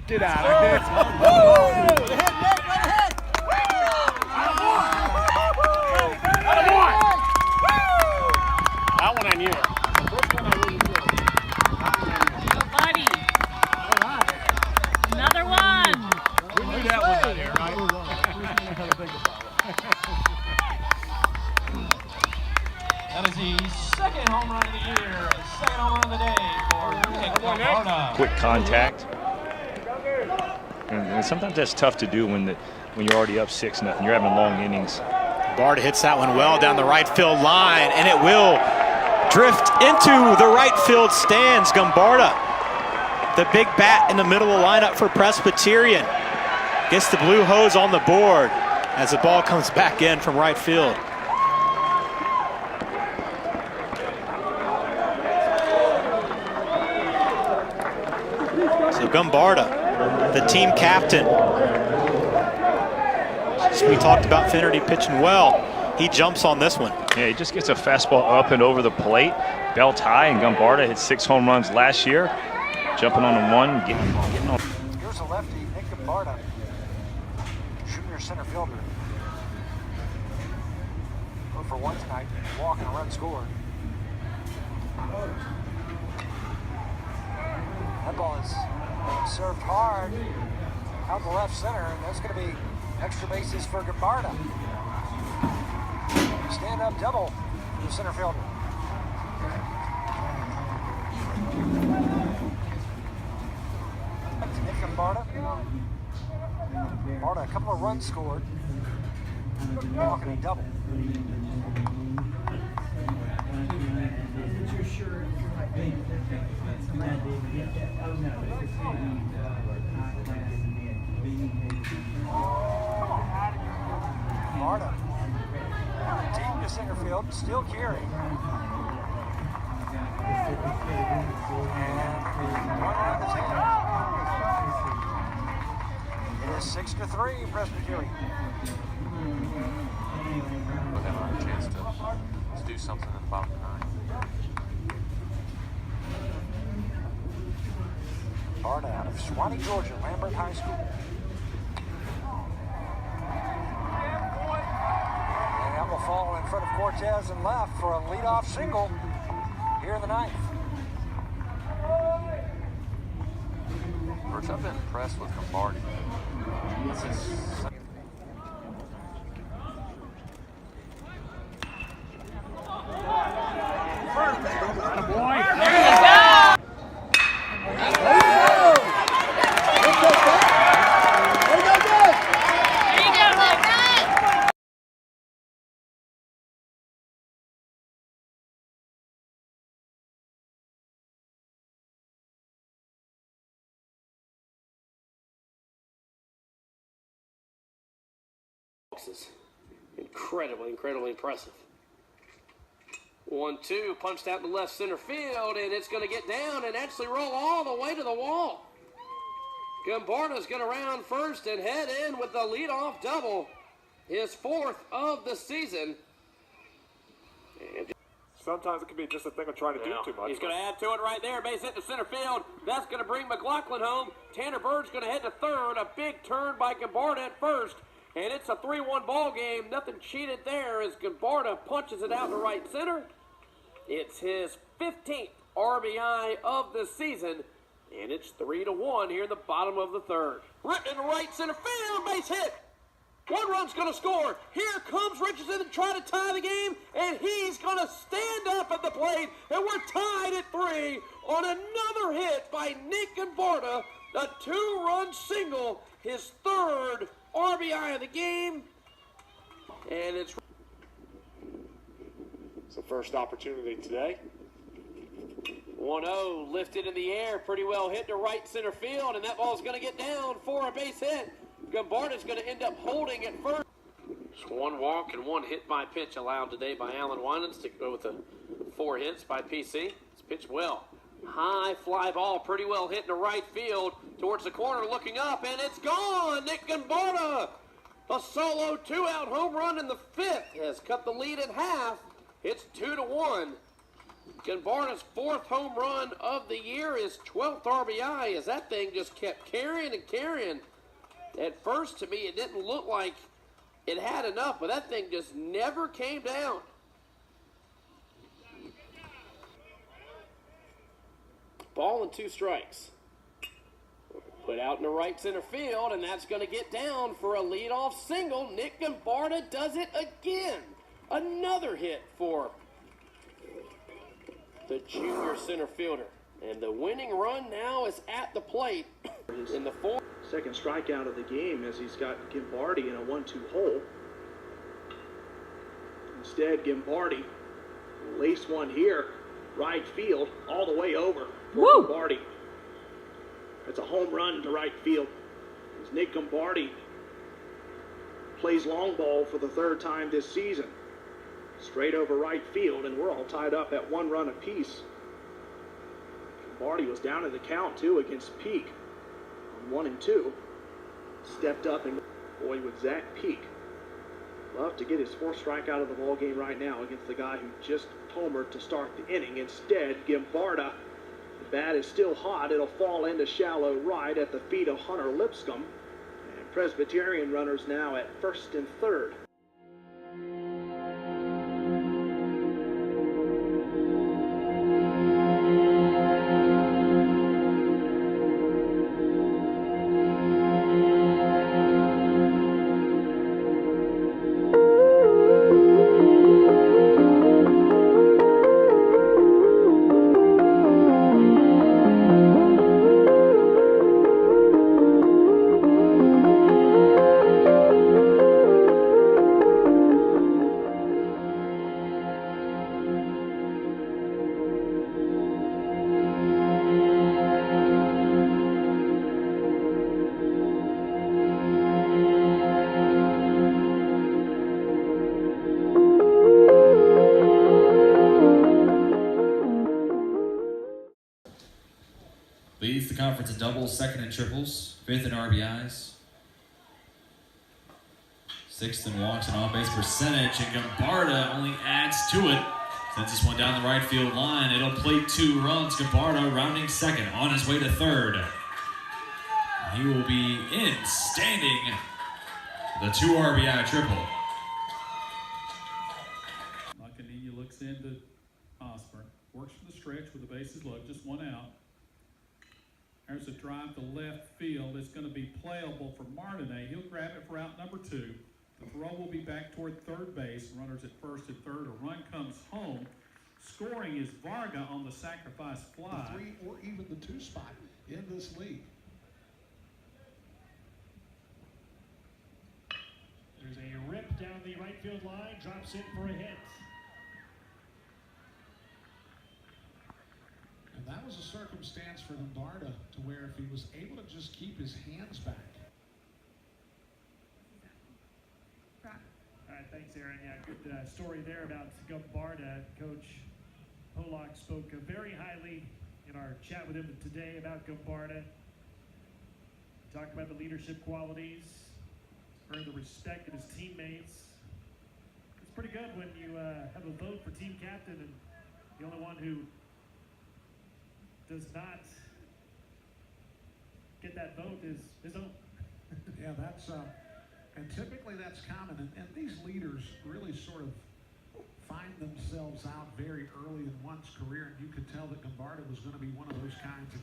Get out of here. That one I knew. The first one I really knew. Go, buddy. Another one. We knew that one out here, right? That is the second home run of the year, second home run of the day for Guimbarda. Quick contact. And sometimes that's tough to do when you're already up 6-0. You're having long innings. Guimbarda hits that one well down the right field line, and it will drift into the right field stands. Guimbarda, the big bat in the middle of the lineup for Presbyterian, gets the blue hose on the board as the ball comes back in from right field. So Guimbarda, the team captain. As we talked about Finnerty pitching well, he jumps on this one. Yeah, he just gets a fastball up and over the plate, belt high, and Guimbarda hit 6 home runs last year. Jumping on the one, getting on. Here's a lefty, Nick Guimbarda, junior center fielder. 0 for 1 tonight, walk and a run scored. That ball is served hard out the left center, and that's going to be extra bases for Guimbarda. Stand-up double for the center fielder. Back to Nick Guimbarda. Guimbarda, a couple of runs scored. Walking a double. Guimbarda, deep to center field, still carrying. And one out of his hand. It is 6-3, Presbyterian. Put him on a chance to do something in the bottom of the 9th. Guimbarda out of Suwanee, Georgia, Lambert High School. And that will fall in front of Cortez and left for a leadoff single here in the 9th. First, I've been impressed with Guimbarda. This is is incredibly impressive. 1-2, punched out to left center field, and it's going to get down and actually roll all the way to the wall. Guimbarda's going to round first and head in with the leadoff double, his 4th of the season. And Sometimes it can be just a thing of trying to do too much. he's going to add to it right there. Base hit to center field. That's going to bring McLaughlin home. Tanner Bird's going to head to third. A big turn by Guimbarda at first. And it's a 3-1 ball game. Nothing cheated there as Guimbarda punches it out to right center. It's his 15th RBI of the season. And it's 3-1 here in the bottom of the 3rd. Ripped into right center field. Base hit. One run's going to score. Here comes Richardson to try to tie the game, and he's going to stand up at the plate, and we're tied at 3 on another hit by Nick Guimbarda, a 2-run single, his 3rd RBI of the game, and it's the first opportunity today. 1-0 lifted in the air, pretty well hit to right center field, and that ball's going to get down for a base hit. Guimbarda's going to end up holding at first. Just 1 walk and 1 hit by pitch allowed today by Alan Winans to go with the 4 hits by PC. It's pitched well. High fly ball, pretty well hit to right field towards the corner, looking up, and it's gone. Nick Guimbarda, a solo 2-out home run in the 5th, has cut the lead in half. It's 2-1. Guimbarda's 4th home run of the year, his 12th RBI, as that thing just kept carrying and carrying. At first, to me, it didn't look like it had enough, but that thing just never came down. Ball and 2 strikes. Put out in the right center field, and that's going to get down for a leadoff single. Nick Guimbarda does it again. Another hit for the junior center fielder. And the winning run now is at the plate in the 4th. Second strikeout of the game as he's got Guimbarda in a 1-2 hole. Instead, Guimbarda lace one here, right field, all the way over for Guimbarda. That's a home run to right field. As Nick Guimbarda plays long ball for the 3rd time this season. Straight over right field, and we're all tied up at 1 run apiece. Guimbarda was down in the count, too, against Peak on 1 and 2. Stepped up and boy with Zach Peak. Love to get his 4th strikeout of the ball game right now against the guy who just homered to start the inning. Instead, Guimbarda, the bat is still hot. It'll fall into shallow right at the feet of Hunter Lipscomb. And Presbyterian runners now at 1st and 3rd. Leads the conference in doubles, 2nd in triples, 5th in RBIs, 6th in walks and on-base percentage, and Guimbarda only adds to it. Sends this one down the right field line. It'll plate 2 runs. Guimbarda rounding 2nd, on his way to 3rd. He will be in, standing the 2 RBI triple. Macanini looks into Osborne, works for the stretch with the bases loaded, just 1 out. There's a drive to left field. It's going to be playable for Martinet. He'll grab it for out number 2. The throw will be back toward 3rd base. Runners at 1st and 3rd. A run comes home. Scoring is Varga on the sacrifice fly. The 3 or even the 2 spot in this league. There's a rip down the right field line. Drops in for a hit. And that was a circumstance for Guimbarda to where if he was able to just keep his hands back. All right, thanks, Aaron. Yeah, good story there about Guimbarda. Coach Polak spoke very highly in our chat with him today about Guimbarda. Talked about the leadership qualities, earned the respect of his teammates. It's pretty good when you have a vote for team captain and the only one who does not get that vote is his own. Yeah, that's and typically that's common, and these leaders really sort of find themselves out very early in one's career, and you could tell that Guimbarda was going to be one of those kinds of.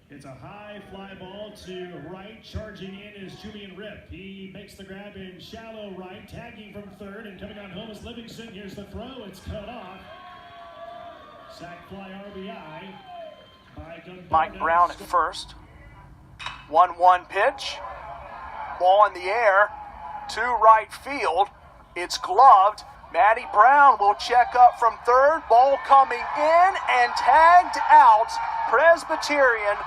It's a high fly ball to right. Charging in is Julian Rip. He makes the grab in shallow right, tagging from 3rd, and coming on home is Livingston. Here's the throw. It's cut off. Sac fly RBI by Guimbarda. Mike Brown at 1st. 1-1 pitch. Ball in the air to right field. It's gloved. Matty Brown will check up from 3rd. Ball coming in and tagged out. Presbyterian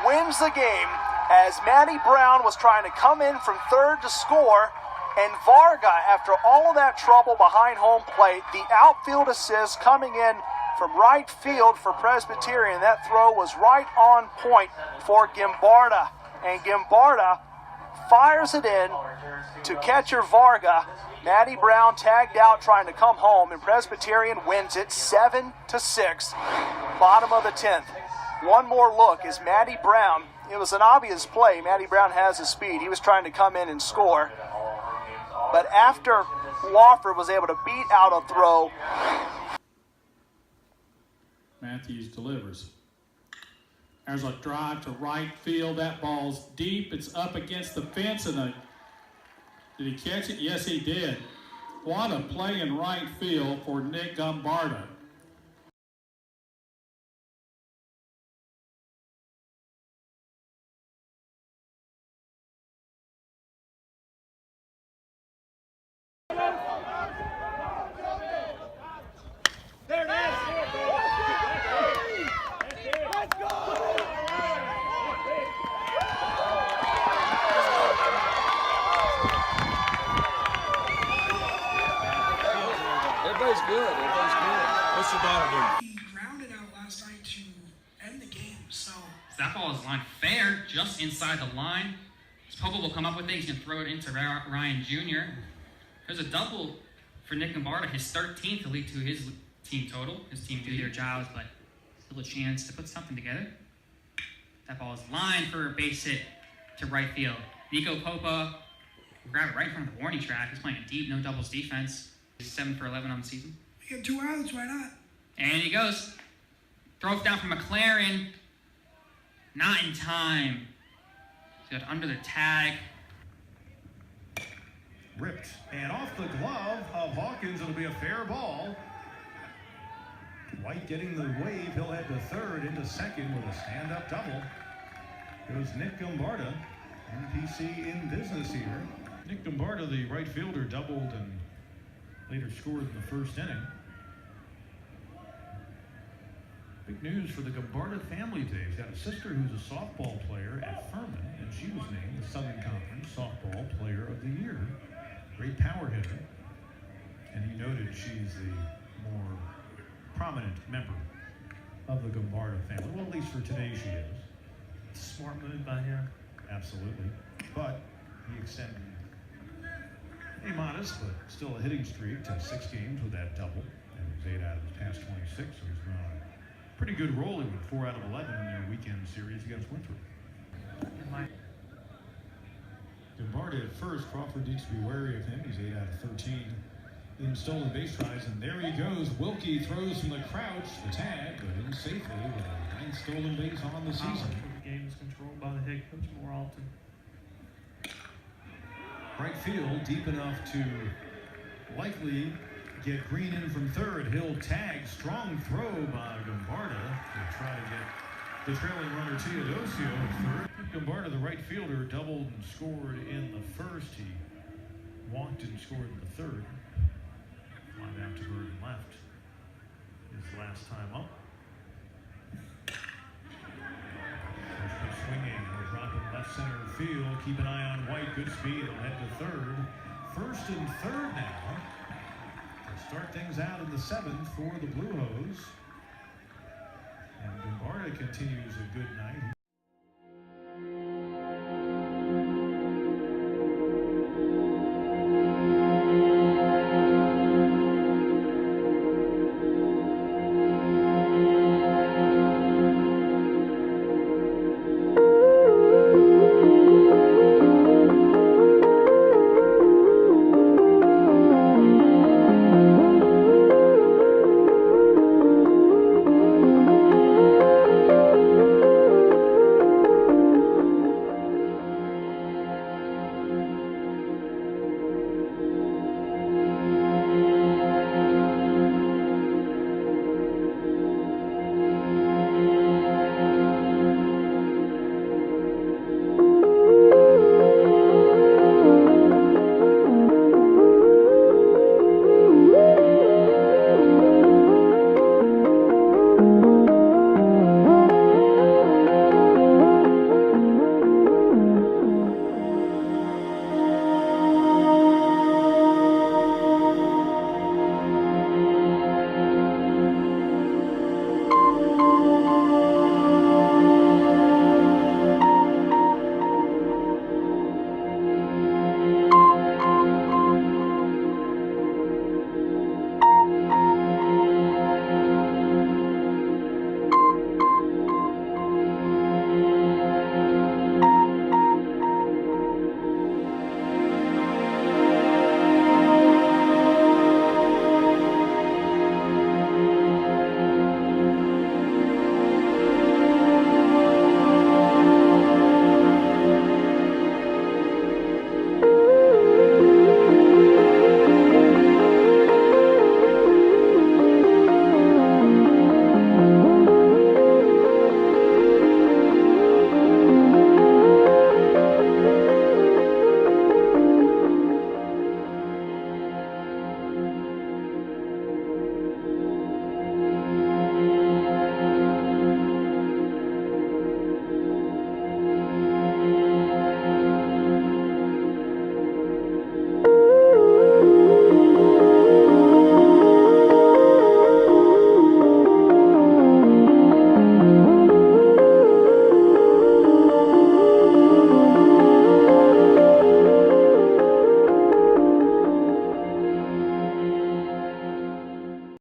wins the game as Matty Brown was trying to come in from 3rd to score. And Varga, after all of that trouble behind home plate, the outfield assist coming in from right field for Presbyterian. That throw was right on point for Guimbarda. And Guimbarda fires it in to catcher Varga. Matty Brown tagged out trying to come home, and Presbyterian wins it 7-6. Bottom of the 10th. One more look is Matty Brown. It was an obvious play. Matty Brown has the speed. He was trying to come in and score. But after Wofford was able to beat out a throw, Matthews delivers. There's a drive to right field. That ball's deep. It's up against the fence. And did he catch it? Yes, he did. What a play in right field for Nick Guimbarda. There it is. Let's go. Everybody's good. What's your daughter doing? He grounded out last night to end the game, so. That ball is lined fair, just inside the line. Popo will come up with it. He's going to throw it into Ryan Jr. There's a double for Nick Guimbarda, his 13th to lead to his team total. His team do their jobs, but still a chance to put something together. That ball is lined for a base hit to right field. Nico Popa will grab it right in front of the warning track. He's playing a deep, no doubles defense. He's 7 for 11 on the season. We got 2 outs, why not? And he goes. Throws down from McLaren. Not in time. He's got under the tag. Ripped and off the glove of Hawkins. It'll be a fair ball. White getting the wave. He'll head to third, into second with a stand-up double. Goes Nick Guimbarda. NPC in business here. Nick Guimbarda, the right fielder, doubled and later scored in the first inning. Big news for the Guimbarda family today. He's got a sister who's a softball player at Furman, and she was named the Southern Conference Softball Player of the Year. Great power hitter. And he noted she's the more prominent member of the Guimbarda family. Well, at least for today she is. Smart move by him. Absolutely. But he extended a modest, but still a hitting streak to 6 games with that double. And he's 8 out of his past 26, so he's been on a pretty good roll. He went 4 out of 11 in their weekend series against Winthrop. Guimbarda at first. Crawford needs to be wary of him. He's 8 out of 13 in stolen base tries, and there he goes. Wilkie throws from the crouch, the tag, but in safely with a 9th stolen base on the season. The game is controlled by the head coach more often. Right field, deep enough to likely get Green in from third. He'll tag. Strong throw by Guimbarda to try to get the trailing runner Teodosio at third. Guimbarda, the right fielder, doubled and scored in the first. He walked and scored in the third. Fly down to Bergen left. His last time up. First swinging. He'll drop it left center field. Keep an eye on White. Good speed. He'll head to third. First and third now. To start things out in the 7th for the Blue Hose. And Guimbarda continues a good night.